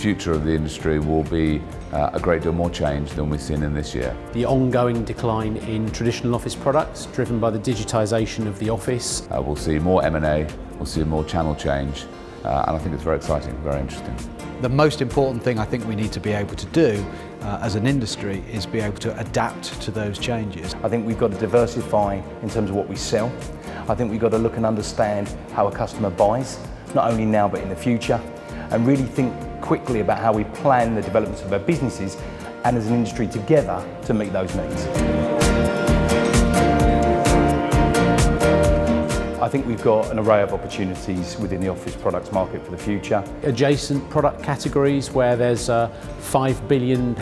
future of the industry will be a great deal more change than we've seen in this year. The ongoing decline in traditional office products driven by the digitisation of the office. We'll see more M&A, we'll see more channel change, and I think it's very exciting, very interesting. The most important thing I think we need to be able to do as an industry is be able to adapt to those changes. I think we've got to diversify in terms of what we sell. I think we've got to look and understand how a customer buys, not only now but in the future, and really think quickly about how we plan the developments of our businesses and as an industry together to meet those needs. I think we've got an array of opportunities within the office products market for the future. Adjacent product categories where there's £5 billion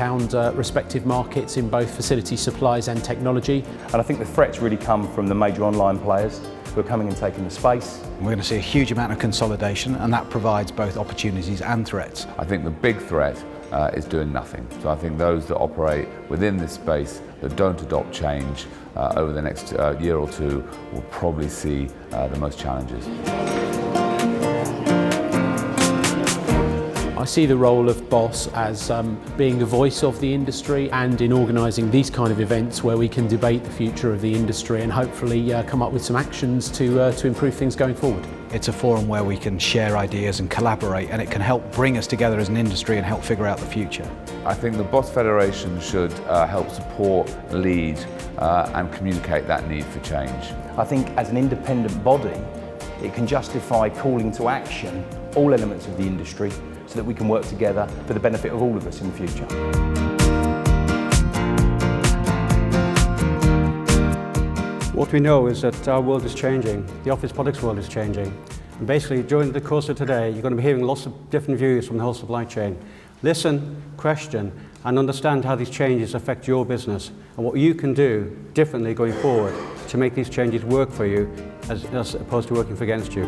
respective markets in both facility supplies and technology. And I think the threats really come from the major online players who are coming and taking the space. We're going to see a huge amount of consolidation, and that provides both opportunities and threats. I think the big threat is doing nothing. So I think those that operate within this space that don't adopt change over the next year or two will probably see the most challenges. I see the role of BOSS as being the voice of the industry and in organising these kind of events where we can debate the future of the industry and hopefully come up with some actions to improve things going forward. It's a forum where we can share ideas and collaborate, and it can help bring us together as an industry and help figure out the future. I think the BOSS Federation should help support, lead and communicate that need for change. I think as an independent body, it can justify calling to action all elements of the industry so that we can work together for the benefit of all of us in the future. What we know is that our world is changing, the office products world is changing. And basically, during the course of today, you're going to be hearing lots of different views from the whole supply chain. Listen, question, and understand how these changes affect your business and what you can do differently going forward to make these changes work for you as opposed to working against you.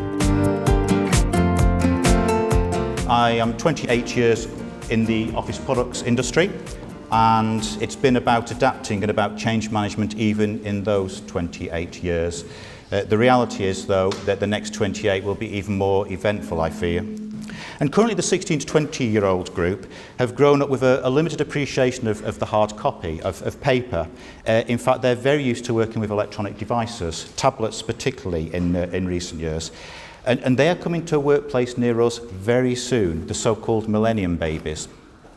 I am 28 years in the office products industry, and it's been about adapting and about change management even in those 28 years. The reality is, though, that the next 28 will be even more eventful, I fear. And currently the 16 to 20-year-old group have grown up with a limited appreciation of the hard copy, of paper. In fact, they're very used to working with electronic devices, tablets particularly in recent years. And they are coming to a workplace near us very soon, the so-called millennium babies.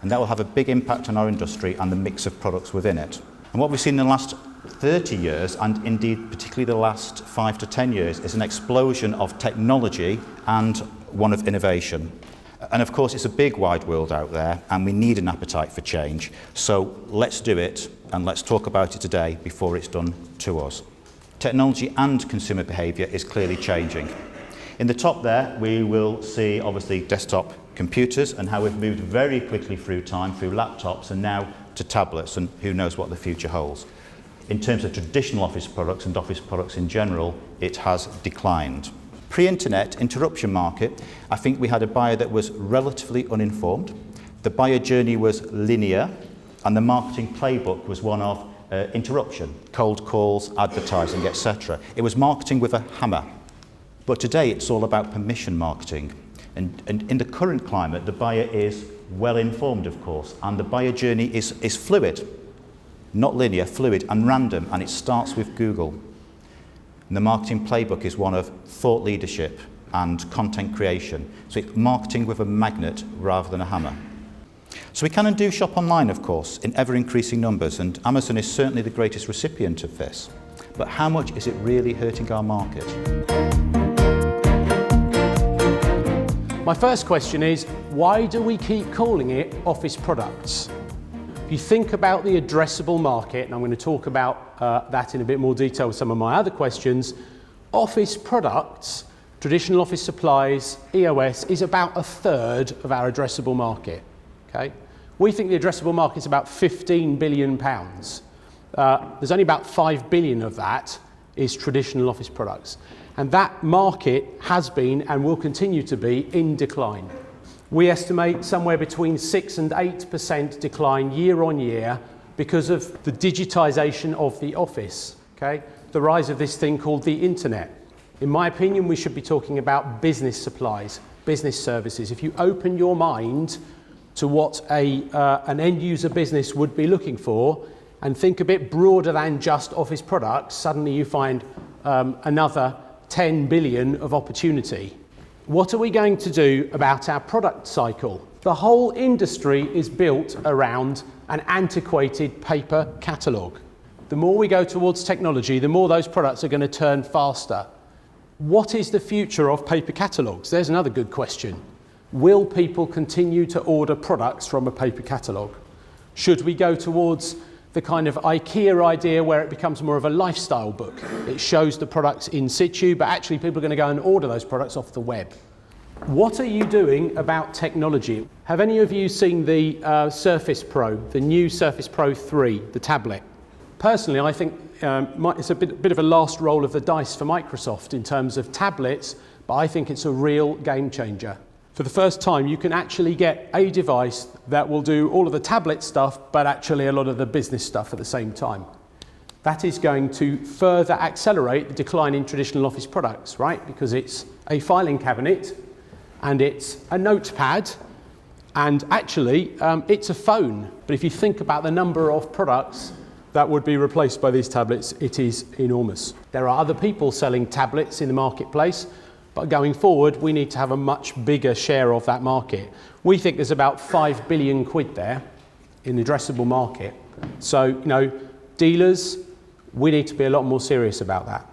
And that will have a big impact on our industry and the mix of products within it. And what we've seen in the last 30 years, and indeed particularly the last 5 to 10 years, is an explosion of technology and one of innovation. And of course, it's a big wide world out there, and we need an appetite for change. So let's do it, and let's talk about it today before it's done to us. Technology and consumer behaviour is clearly changing. In the top there, we will see obviously desktop computers and how we've moved very quickly through time, through laptops and now to tablets, and who knows what the future holds. In terms of traditional office products and office products in general, it has declined. Pre-internet interruption market, I think we had a buyer that was relatively uninformed. The buyer journey was linear, and the marketing playbook was one of interruption, cold calls, advertising, etc. It was marketing with a hammer. But today it's all about permission marketing. And in the current climate, the buyer is well informed, of course, and the buyer journey is fluid, not linear, fluid and random, and it starts with Google. And the marketing playbook is one of thought leadership and content creation. So it's marketing with a magnet rather than a hammer. So we can and do shop online, of course, in ever-increasing numbers, and Amazon is certainly the greatest recipient of this. But how much is it really hurting our market? My first question is, why do we keep calling it office products? If you think about the addressable market, and I'm going to talk about that in a bit more detail with some of my other questions, office products, traditional office supplies, EOS, is about 1/3 of our addressable market. Okay? We think the addressable market is about £15 billion. There's only about 5 billion of that is traditional office products. And that market has been and will continue to be in decline. We estimate somewhere between 6 and 8% decline year on year because of the digitisation of the office, okay? The rise of this thing called the internet. In my opinion, we should be talking about business supplies, business services. If you open your mind to what an end user business would be looking for and think a bit broader than just office products, suddenly you find another 10 billion of opportunity. What are we going to do about our product cycle? The whole industry is built around an antiquated paper catalogue. The more we go towards technology, the more those products are going to turn faster. What is the future of paper catalogues? There's another good question. Will people continue to order products from a paper catalogue? Should we go towards the kind of IKEA idea where it becomes more of a lifestyle book? It shows the products in situ, but actually people are going to go and order those products off the web. What are you doing about technology? Have any of you seen the Surface Pro, the new Surface Pro 3, the tablet? Personally, I think it's a bit of a last roll of the dice for Microsoft in terms of tablets, but I think it's a real game changer. For the first time, you can actually get a device that will do all of the tablet stuff, but actually a lot of the business stuff at the same time. That is going to further accelerate the decline in traditional office products, right? Because it's a filing cabinet, and it's a notepad, and actually it's a phone. But if you think about the number of products that would be replaced by these tablets, it is enormous. There are other people selling tablets in the marketplace, but going forward, we need to have a much bigger share of that market. We think there's about 5 billion quid there in the addressable market. So, dealers, we need to be a lot more serious about that.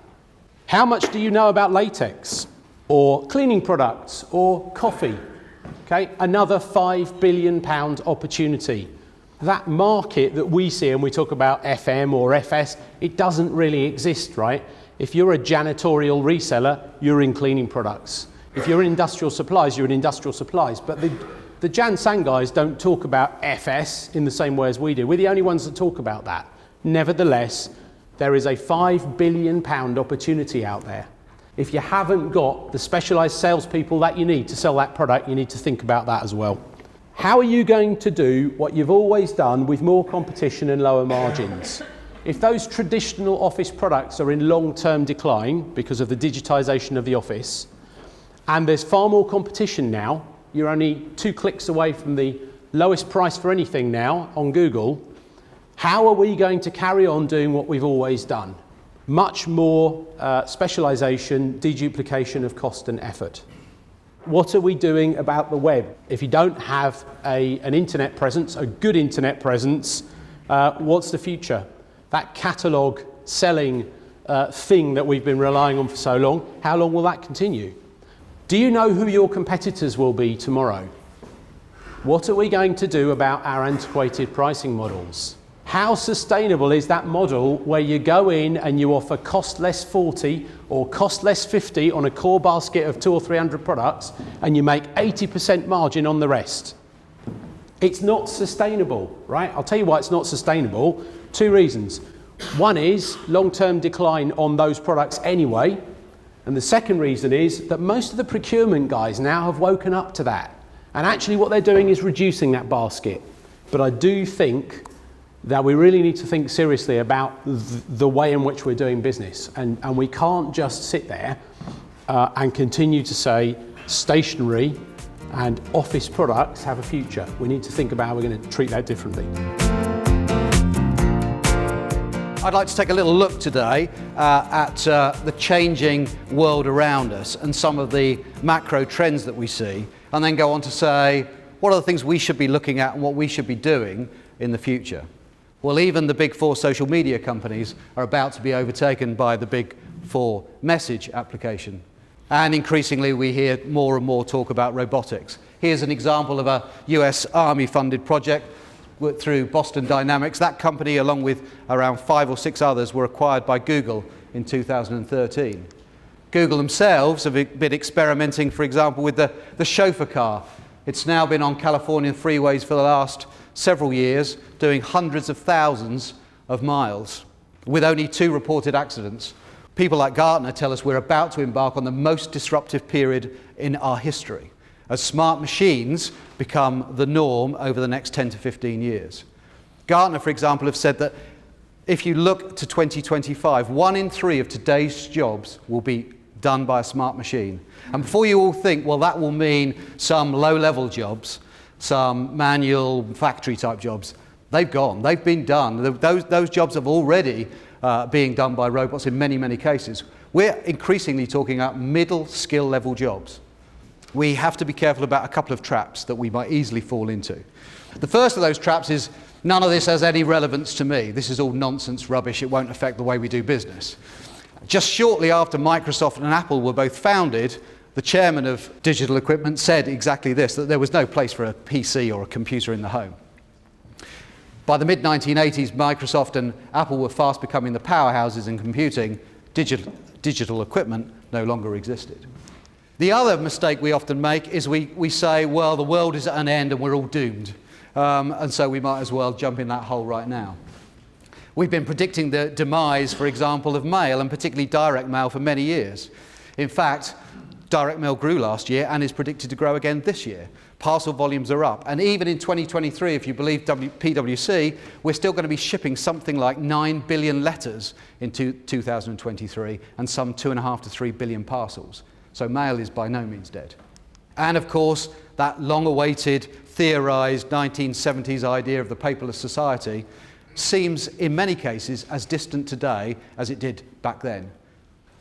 How much do you know about latex, or cleaning products, or coffee? Okay, another £5 billion opportunity. That market that we see, and we talk about FM or FS, it doesn't really exist, right? If you're a janitorial reseller, you're in cleaning products. If you're in industrial supplies, you're in industrial supplies. But the Jan Sang guys don't talk about FS in the same way as we do. We're the only ones that talk about that. Nevertheless, there is a £5 billion opportunity out there. If you haven't got the specialised salespeople that you need to sell that product, you need to think about that as well. How are you going to do what you've always done with more competition and lower margins? If those traditional office products are in long-term decline because of the digitisation of the office, and there's far more competition now, you're only 2 clicks away from the lowest price for anything now on Google, how are we going to carry on doing what we've always done? Much more specialisation, deduplication of cost and effort. What are we doing about the web? If you don't have an internet presence, a good internet presence, what's the future? That catalogue selling thing that we've been relying on for so long, how long will that continue? Do you know who your competitors will be tomorrow? What are we going to do about our antiquated pricing models? How sustainable is that model where you go in and you offer cost less 40 or cost less 50 on a core basket of 200 or 300 products and you make 80% margin on the rest? It's not sustainable, right? I'll tell you why it's not sustainable. 2 reasons. One is long-term decline on those products anyway. And the second reason is that most of the procurement guys now have woken up to that. And actually what they're doing is reducing that basket. But I do think that we really need to think seriously about the way in which we're doing business. And we can't just sit there and continue to say stationery and office products have a future. We need to think about how we're going to treat that differently. I'd like to take a little look today at the changing world around us and some of the macro trends that we see, and then go on to say, what are the things we should be looking at and what we should be doing in the future? Well, even the big 4 social media companies are about to be overtaken by the big 4 message application. And increasingly we hear more and more talk about robotics. Here's an example of a US Army funded project through Boston Dynamics. That company, along with around 5 or 6 others, were acquired by Google in 2013. Google themselves have been experimenting, for example, with the chauffeur car. It's now been on Californian freeways for the last several years, doing hundreds of thousands of miles, with only 2 reported accidents. People like Gartner tell us we're about to embark on the most disruptive period in our history, as smart machines become the norm over the next 10 to 15 years. Gartner, for example, have said that if you look to 2025, 1 in 3 of today's jobs will be done by a smart machine. And before you all think, well, that will mean some low-level jobs, some manual factory type jobs. They've gone, they've been done. Those jobs have already being done by robots in many, many cases. We're increasingly talking about middle skill level jobs. We have to be careful about a couple of traps that we might easily fall into. The first of those traps is, none of this has any relevance to me. This is all nonsense, rubbish. It won't affect the way we do business. Just shortly after Microsoft and Apple were both founded, the chairman of Digital Equipment said exactly this, that there was no place for a PC or a computer in the home. By the mid-1980s, Microsoft and Apple were fast becoming the powerhouses in computing. Digital equipment no longer existed. The other mistake we often make is we say, well, the world is at an end and we're all doomed. And so we might as well jump in that hole right now. We've been predicting the demise, for example, of mail, and particularly direct mail, for many years. In fact, direct mail grew last year and is predicted to grow again this year. Parcel volumes are up. And even in 2023, if you believe PwC, we're still going to be shipping something like 9 billion letters in 2023 and some 2.5 to 3 billion parcels. So mail is by no means dead. And of course, that long-awaited, theorised 1970s idea of the paperless society seems, in many cases, as distant today as it did back then.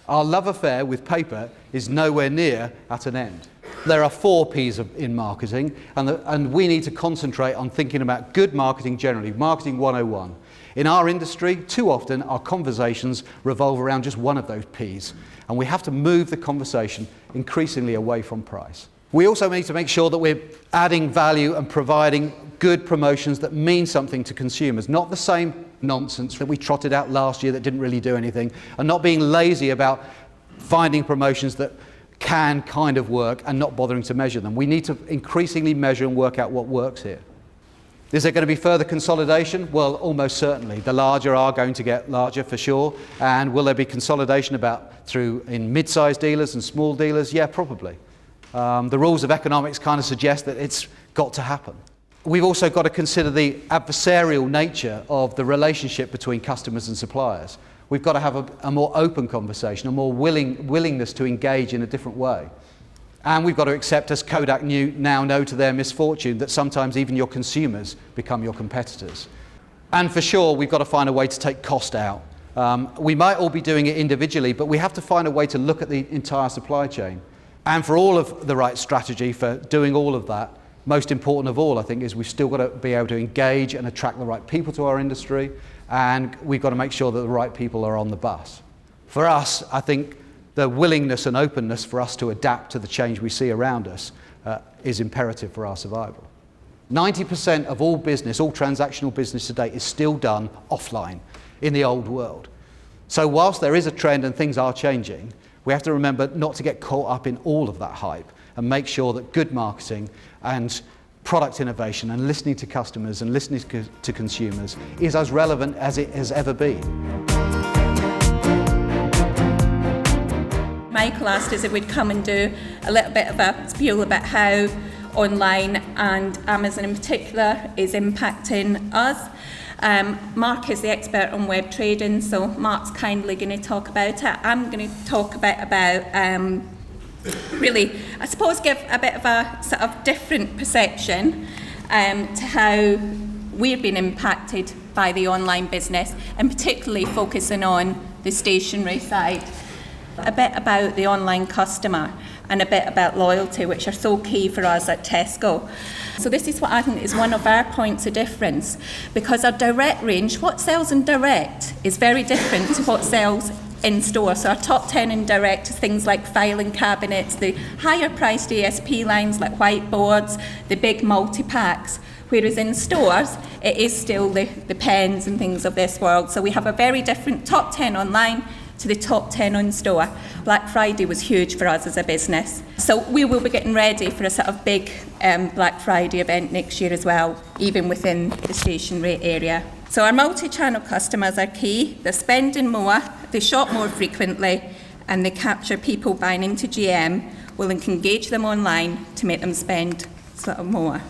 Our love affair with paper is nowhere near at an end. There are 4 P's in marketing, and we need to concentrate on thinking about good marketing generally, marketing 101. In our industry, too often, our conversations revolve around just one of those P's, and we have to move the conversation increasingly away from price. We also need to make sure that we're adding value and providing good promotions that mean something to consumers, not the same nonsense that we trotted out last year that didn't really do anything, and not being lazy about finding promotions that can kind of work and not bothering to measure them. We need to increasingly measure and work out what works here. Is there going to be further consolidation? Well, almost certainly. The larger are going to get larger for sure. And will there be consolidation in mid-sized dealers and small dealers? Yeah, probably. The rules of economics kind of suggest that it's got to happen. We've also got to consider the adversarial nature of the relationship between customers and suppliers. We've got to have a more open conversation, a more willingness to engage in a different way. And we've got to accept, as Kodak now know to their misfortune, that sometimes even your consumers become your competitors. And for sure, we've got to find a way to take cost out. We might all be doing it individually, but we have to find a way to look at the entire supply chain. And for all of the right strategy for doing all of that, most important of all, I think, is we've still got to be able to engage and attract the right people to our industry, and we've got to make sure that the right people are on the bus. For us, I think the willingness and openness for us to adapt to the change we see around us is imperative for our survival. 90% of all business, all transactional business today, is still done offline in the old world. So whilst there is a trend and things are changing, we have to remember not to get caught up in all of that hype and make sure that good marketing and product innovation and listening to customers and listening to consumers is as relevant as it has ever been. Michael asked us if we'd come and do a little bit of a spiel about how online and Amazon in particular is impacting us. Mark is the expert on web trading, so Mark's kindly going to talk about it. I'm going to talk a bit about really, I suppose, give a bit of a sort of different perception to how we've been impacted by the online business, and particularly focusing on the stationery side. A bit about the online customer and a bit about loyalty, which are so key for us at Tesco. So this is what I think is one of our points of difference, because our direct range, what sells in direct, is very different to what sells in store. So our top 10 in direct is things like filing cabinets, the higher priced ASP lines like whiteboards, the big multi-packs. Whereas in stores, it is still the pens and things of this world. So we have a very different top 10 online to the top 10 on store. Black Friday was huge for us as a business. So we will be getting ready for a sort of big Black Friday event next year as well, even within the stationery area. So our multi-channel customers are key. They're spending more, they shop more frequently, and they capture people buying into GM. We'll engage them online to make them spend sort of more.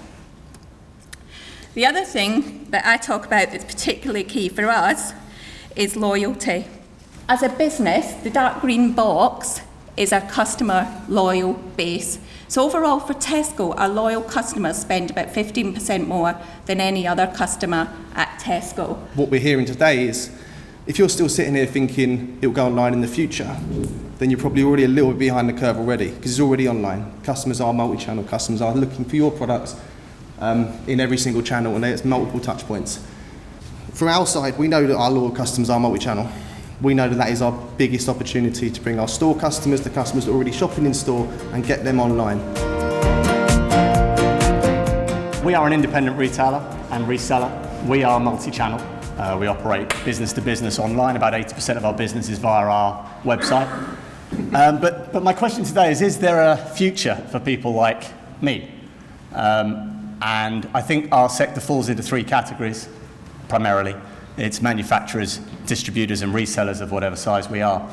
The other thing that I talk about that's particularly key for us is loyalty. As a business, the dark green box is our customer loyal base. So overall for Tesco, our loyal customers spend about 15% more than any other customer at Tesco. What we're hearing today is, if you're still sitting here thinking it'll go online in the future, then you're probably already a little bit behind the curve already, because it's already online. Customers are multi-channel, customers are looking for your products in every single channel, and there's multiple touch points. From our side, we know that our loyal customers are multi-channel. We know that that is our biggest opportunity to bring our store customers, the customers that are already shopping in store, and get them online. We are an independent retailer and reseller. We are multi-channel. We operate business to business online. About 80% of our business is via our website. But my question today is there a future for people like me? And I think our sector falls into three categories, primarily. It's manufacturers, distributors and resellers of whatever size we are.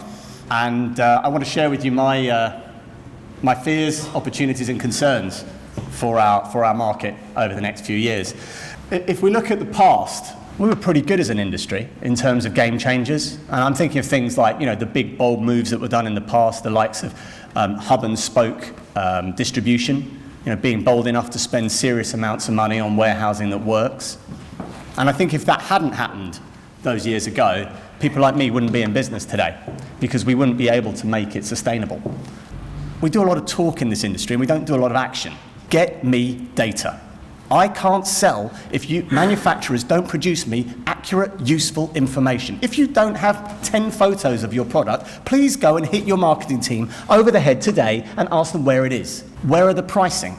And I want to share with you my fears, opportunities and concerns for our market over the next few years. If we look at the past, we were pretty good as an industry in terms of game changers. And I'm thinking of things like, the big bold moves that were done in the past, the likes of hub and spoke distribution, being bold enough to spend serious amounts of money on warehousing that works. And I think if that hadn't happened those years ago, people like me wouldn't be in business today because we wouldn't be able to make it sustainable. We do a lot of talk in this industry and we don't do a lot of action. Get me data. I can't sell if manufacturers don't produce me accurate, useful information. If you don't have 10 photos of your product, please go and hit your marketing team over the head today and ask them where it is. Where are the pricing?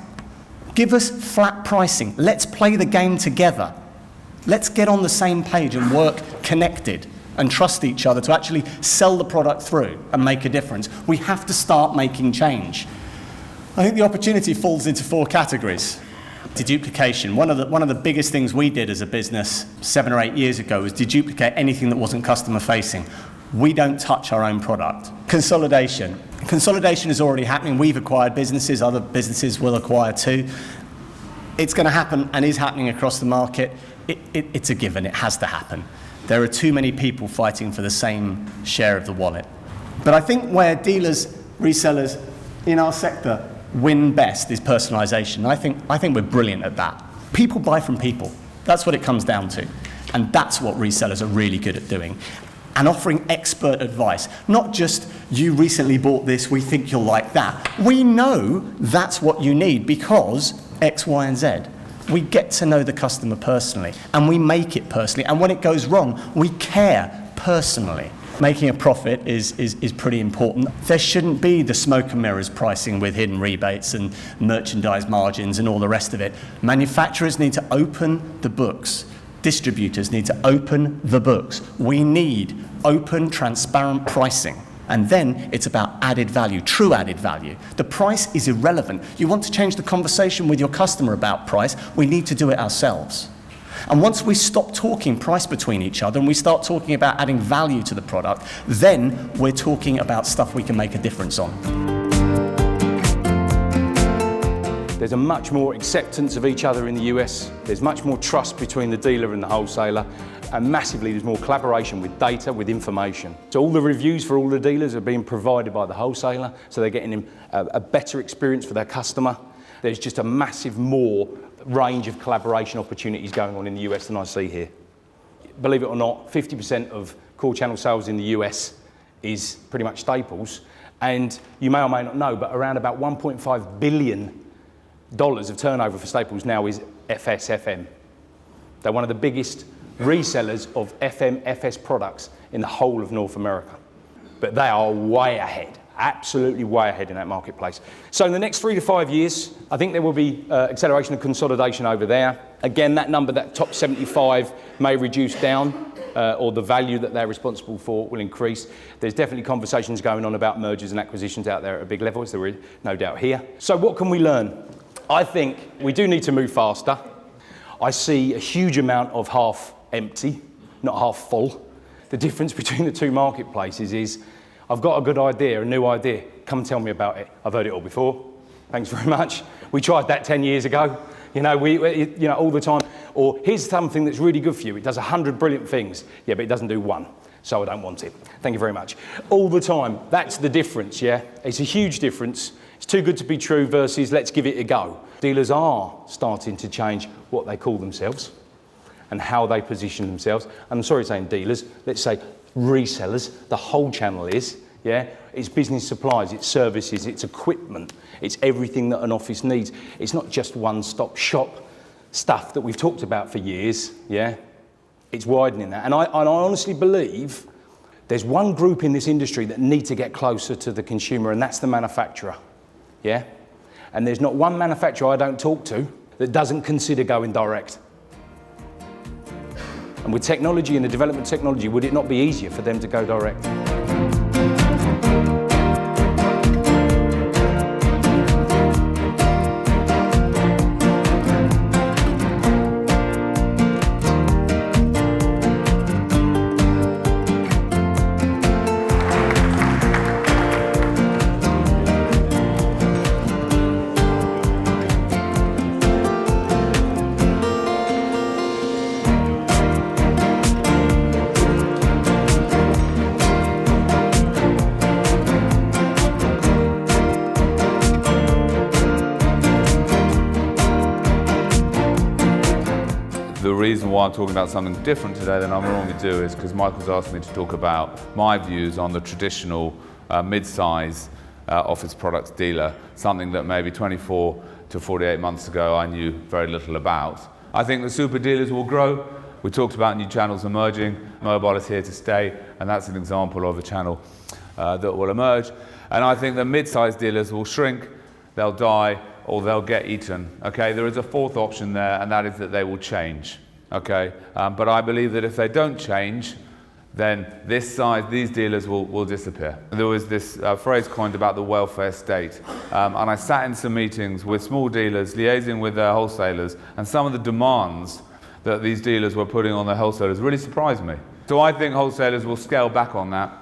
Give us flat pricing. Let's play the game together. Let's get on the same page and work connected and trust each other to actually sell the product through and make a difference. We have to start making change. I think the opportunity falls into four categories. Deduplication. One of the biggest things we did as a business 7 or 8 years ago was deduplicate anything that wasn't customer facing. We don't touch our own product. Consolidation. Consolidation is already happening. We've acquired businesses, other businesses will acquire too. It's going to happen and is happening across the market. It's a given, it has to happen. There are too many people fighting for the same share of the wallet. But I think where dealers, resellers in our sector win best is personalisation. I think we're brilliant at that. People buy from people. That's what it comes down to. And that's what resellers are really good at doing. And offering expert advice. Not just, you recently bought this, we think you'll like that. We know that's what you need because X, Y, and Z. We get to know the customer personally, and we make it personally. And when it goes wrong, we care personally. Making a profit is pretty important. There shouldn't be the smoke and mirrors pricing with hidden rebates and merchandise margins and all the rest of it. Manufacturers need to open the books. Distributors need to open the books. We need open, transparent pricing. And then it's about added value, true added value. The price is irrelevant. You want to change the conversation with your customer about price, we need to do it ourselves. And once we stop talking price between each other and we start talking about adding value to the product, then we're talking about stuff we can make a difference on. There's a much more acceptance of each other in the US. There's much more trust between the dealer and the wholesaler. And massively, there's more collaboration with data, with information. So all the reviews for all the dealers are being provided by the wholesaler, so they're getting a better experience for their customer. There's just a massive more range of collaboration opportunities going on in the US than I see here. Believe it or not, 50% of core channel sales in the US is pretty much Staples. And you may or may not know, but around about $1.5 billion of turnover for Staples now is FS/FM. They're one of the biggest resellers of FM/FS products in the whole of North America. But they are way ahead, absolutely way ahead in that marketplace. So in the next 3 to 5 years, I think there will be acceleration and consolidation over there. Again, that number, that top 75 may reduce down, or the value that they're responsible for will increase. There's definitely conversations going on about mergers and acquisitions out there at a big level, as there is no doubt here. So what can we learn? I think we do need to move faster. I see a huge amount of half empty, not half full. The difference between the two marketplaces is, I've got a good idea, a new idea, come tell me about it. I've heard it all before, thanks very much. We tried that 10 years ago, we all the time. Or here's something that's really good for you, it does 100 brilliant things, yeah, but it doesn't do one, so I don't want it. Thank you very much. All the time, that's the difference, yeah? It's a huge difference. It's too good to be true versus let's give it a go. Dealers are starting to change what they call themselves and how they position themselves. And I'm sorry saying dealers, let's say resellers, the whole channel is, yeah? It's business supplies, it's services, it's equipment, it's everything that an office needs. It's not just one-stop shop stuff that we've talked about for years, yeah? It's widening that. And I honestly believe there's one group in this industry that need to get closer to the consumer, and that's the manufacturer, yeah? And there's not one manufacturer I don't talk to that doesn't consider going direct. And with technology and the development of technology, would it not be easier for them to go direct? The reason why I'm talking about something different today than I normally do is because Michael's asked me to talk about my views on the traditional mid-size office products dealer, something that maybe 24 to 48 months ago I knew very little about. I think the super dealers will grow. We talked about new channels emerging. Mobile is here to stay, and that's an example of a channel that will emerge. And I think the mid-size dealers will shrink, they'll die, or they'll get eaten. Okay, there is a fourth option there, and that is that they will change. Okay, but I believe that if they don't change, then these dealers will disappear. There was this phrase coined about the welfare state, and I sat in some meetings with small dealers, liaising with their wholesalers, and some of the demands that these dealers were putting on their wholesalers really surprised me. So I think wholesalers will scale back on that.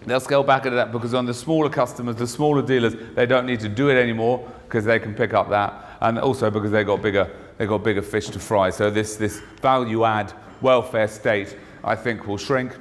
They'll scale back at that because on the smaller customers, the smaller dealers, they don't need to do it anymore because they can pick up that, and also because they got bigger fish to fry. So this value add welfare state, I think, will shrink.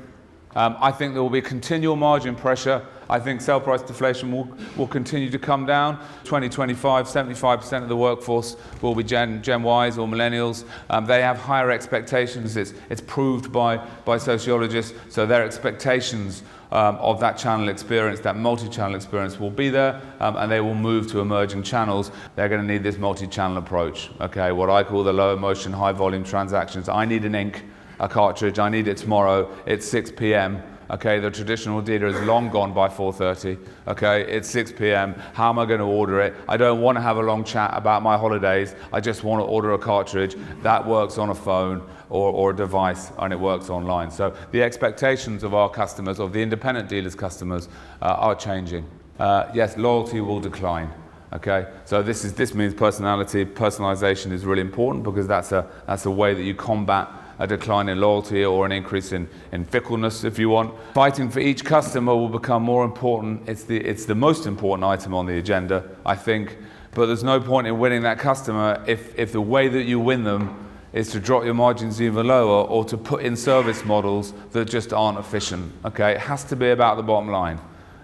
I think there will be continual margin pressure. I think sale price deflation will continue to come down. 2025, 75% of the workforce will be Gen Ys or millennials. They have higher expectations. It's proved by sociologists. So their expectations of that channel experience, that multi-channel experience will be there, and they will move to emerging channels. They're going to need this multi-channel approach. Okay, what I call the low emotion, high volume transactions. I need an ink, a cartridge, I need it tomorrow, it's 6 p.m. Okay, the traditional dealer is long gone by 4:30. Okay, it's 6 p.m. How am I going to order it? I don't want to have a long chat about my holidays. I just want to order a cartridge that works on a phone or a device, and it works online. So the expectations of our customers, of the independent dealers' customers, are changing. Yes, loyalty will decline. Okay, so this means personalization is really important because that's a way that you combat a decline in loyalty or an increase in fickleness, if you want. Fighting for each customer will become more important. It's the most important item on the agenda, I think. But there's no point in winning that customer if the way that you win them is to drop your margins even lower or to put in service models that just aren't efficient. Okay, it has to be about the bottom line.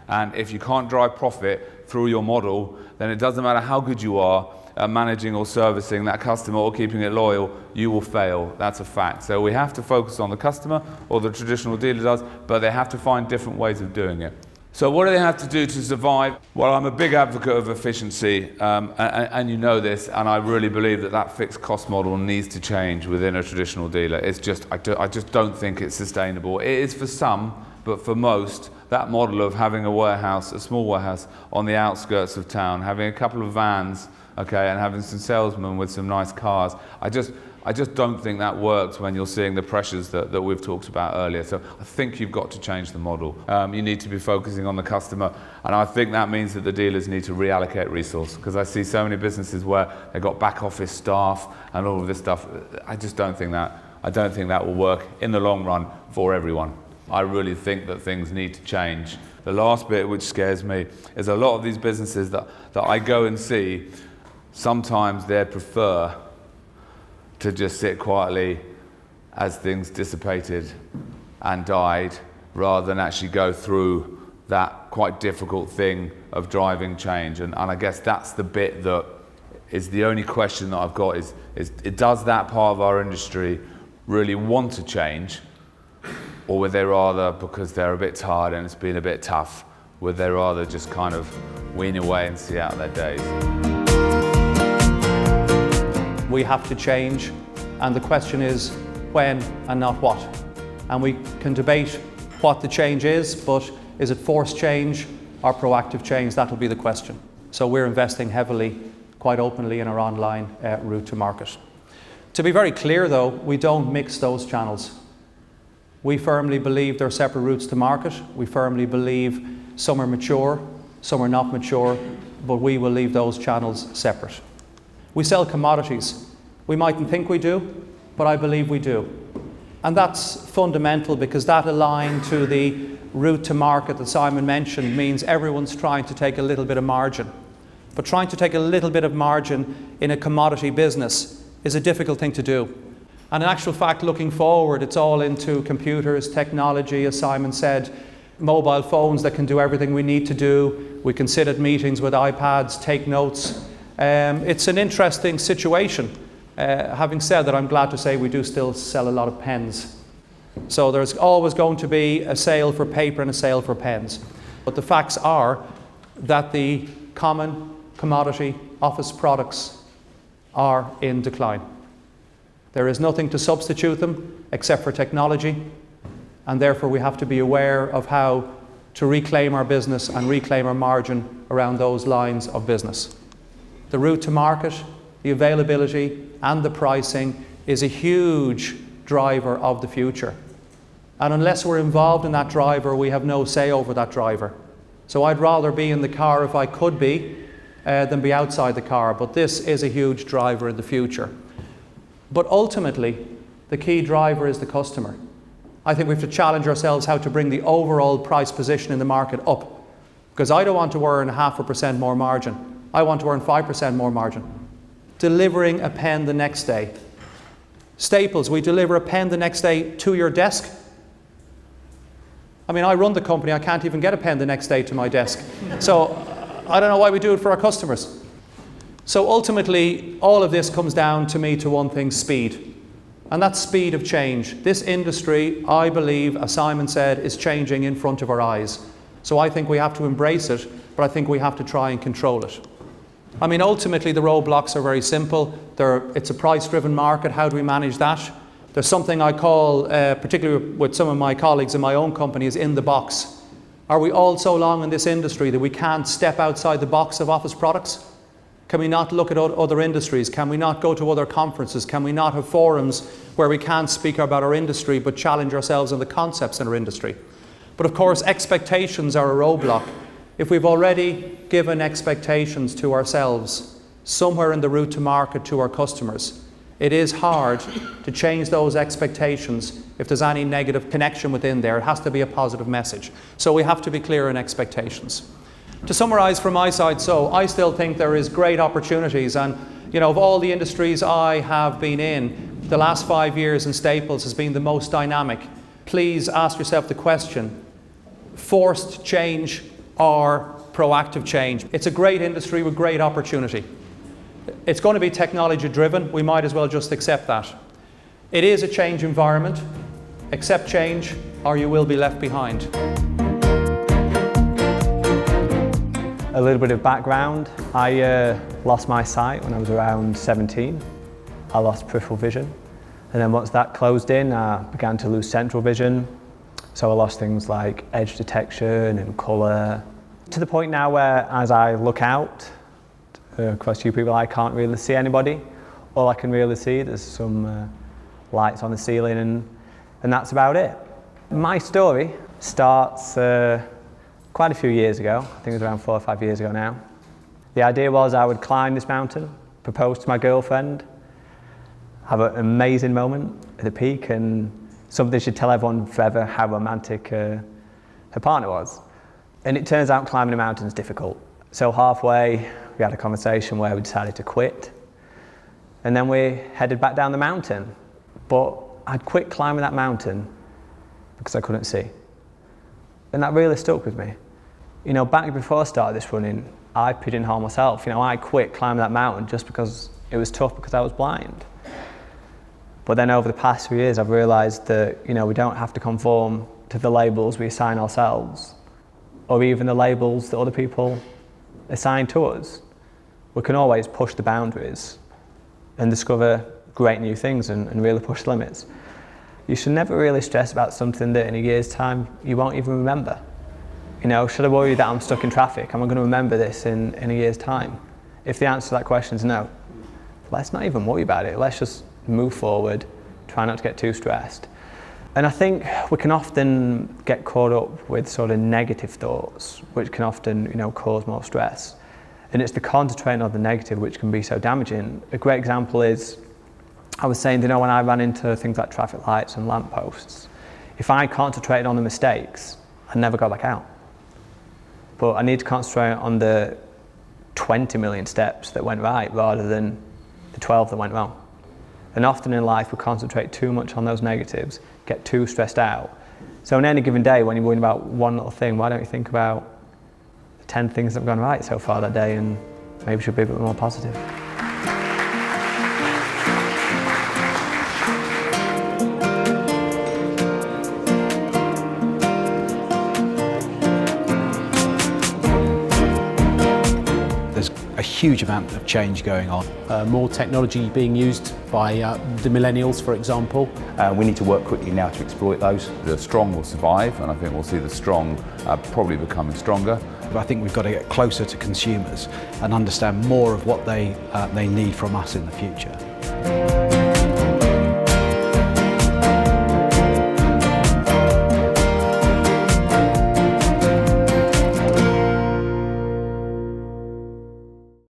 And if you can't drive profit through your model, then it doesn't matter how good you are managing or servicing that customer or keeping it loyal, you will fail. That's a fact. So we have to focus on the customer, or the traditional dealer does, but they have to find different ways of doing it. So what do they have to do to survive? Well, I'm a big advocate of efficiency, and you know this, and I really believe that fixed cost model needs to change within a traditional dealer. It's just, I just don't think it's sustainable. It is for some, but for most, that model of having a warehouse, a small warehouse on the outskirts of town, having a couple of vans, okay, and having some salesmen with some nice cars, I just don't think that works when you're seeing the pressures that we've talked about earlier. So I think you've got to change the model. You need to be focusing on the customer, and I think that means that the dealers need to reallocate resource, because I see so many businesses where they've got back office staff and all of this stuff. I don't think that will work in the long run for everyone. I really think that things need to change. The last bit which scares me is a lot of these businesses that I go and see, sometimes they prefer to just sit quietly as things dissipated and died, rather than actually go through that quite difficult thing of driving change. And I guess that's the bit that is the only question that I've got is does that part of our industry really want to change, or would they rather, because they're a bit tired and it's been a bit tough, would they rather just kind of wean away and see out their days? We have to change, and the question is when and not what. And we can debate what the change is, but is it forced change or proactive change? That'll be the question. So we're investing heavily, quite openly, in our online route to market. To be very clear though, we don't mix those channels. We firmly believe there are separate routes to market. We firmly believe some are mature, some are not mature, but we will leave those channels separate. We sell commodities. We mightn't think we do, but I believe we do. And that's fundamental, because that aligned to the route to market that Simon mentioned means everyone's trying to take a little bit of margin. But trying to take a little bit of margin in a commodity business is a difficult thing to do. And in actual fact, looking forward, it's all into computers, technology, as Simon said, mobile phones that can do everything we need to do. We can sit at meetings with iPads, take notes. It's an interesting situation. Having said that, I'm glad to say we do still sell a lot of pens. So there's always going to be a sale for paper and a sale for pens. But the facts are that the common commodity office products are in decline. There is nothing to substitute them except for technology, and therefore we have to be aware of how to reclaim our business and reclaim our margin around those lines of business. The route to market, the availability and the pricing is a huge driver of the future. And unless we're involved in that driver, we have no say over that driver. So I'd rather be in the car if I could be than be outside the car. But this is a huge driver in the future. But ultimately, the key driver is the customer. I think we have to challenge ourselves how to bring the overall price position in the market up. Because I don't want to earn 0.5% more margin. I want to earn 5% more margin. Delivering a pen the next day. Staples, we deliver a pen the next day to your desk. I mean, I run the company, I can't even get a pen the next day to my desk. So I don't know why we do it for our customers. So ultimately, all of this comes down to me to one thing: speed. And that's speed of change. This industry, I believe, as Simon said, is changing in front of our eyes. So I think we have to embrace it, but I think we have to try and control it. I mean, ultimately, the roadblocks are very simple. It's a price-driven market. How do we manage that? There's something I call, particularly with some of my colleagues in my own company, is in the box. Are we all so long in this industry that we can't step outside the box of office products? Can we not look at other industries? Can we not go to other conferences? Can we not have forums where we can't speak about our industry but challenge ourselves on the concepts in our industry? But of course, expectations are a roadblock. If we've already given expectations to ourselves somewhere in the route to market to our customers, it is hard to change those expectations if there's any negative connection within there. It has to be a positive message. So we have to be clear in expectations. To summarise from my side, so I still think there is great opportunities, and of all the industries I have been in, the last 5 years in Staples has been the most dynamic. Please ask yourself the question: forced change or proactive change? It's a great industry with great opportunity. It's going to be technology driven. We might as well just accept that. It is a change environment. Accept change or you will be left behind. A little bit of background. I lost my sight when I was around 17. I lost peripheral vision. And then once that closed in, I began to lose central vision. So I lost things like edge detection and colour. To the point now where, as I look out across you people, I can't really see anybody. All I can really see, there's some lights on the ceiling, and that's about it. My story starts quite a few years ago. I think it was around 4 or 5 years ago now. The idea was I would climb this mountain, propose to my girlfriend, have an amazing moment at the peak, and something should tell everyone forever how romantic her partner was. And it turns out climbing a mountain is difficult. So halfway, we had a conversation where we decided to quit. And then we headed back down the mountain. But I'd quit climbing that mountain because I couldn't see. And that really stuck with me. You know, back before I started this running, I pigeonholed myself. You know, I quit climbing that mountain just because it was tough because I was blind. But then over the past few years, I've realised that, you know, we don't have to conform to the labels we assign ourselves, or even the labels that other people assign to us. We can always push the boundaries and discover great new things and really push the limits. You should never really stress about something that in a year's time you won't even remember. You know, should I worry that I'm stuck in traffic? Am I going to remember this in a year's time? If the answer to that question is no, let's not even worry about it. Let's just move forward, try not to get too stressed. And I think we can often get caught up with sort of negative thoughts, which can often, you know, cause more stress. And it's the concentrating on the negative which can be so damaging. A great example is, I was saying, you know, when I ran into things like traffic lights and lampposts, if I concentrated on the mistakes, I'd never go back out. But I need to concentrate on the 20 million steps that went right rather than the 12 that went wrong. And often in life we concentrate too much on those negatives, get too stressed out. So on any given day when you're worrying about one little thing, why don't you think about the 10 things that have gone right so far that day and maybe should be a bit more positive. There's a huge amount of change going on. More technology being used by the millennials, for example. We need to work quickly now to exploit those. The strong will survive, and I think we'll see the strong probably becoming stronger. But I think we've got to get closer to consumers and understand more of what they need from us in the future.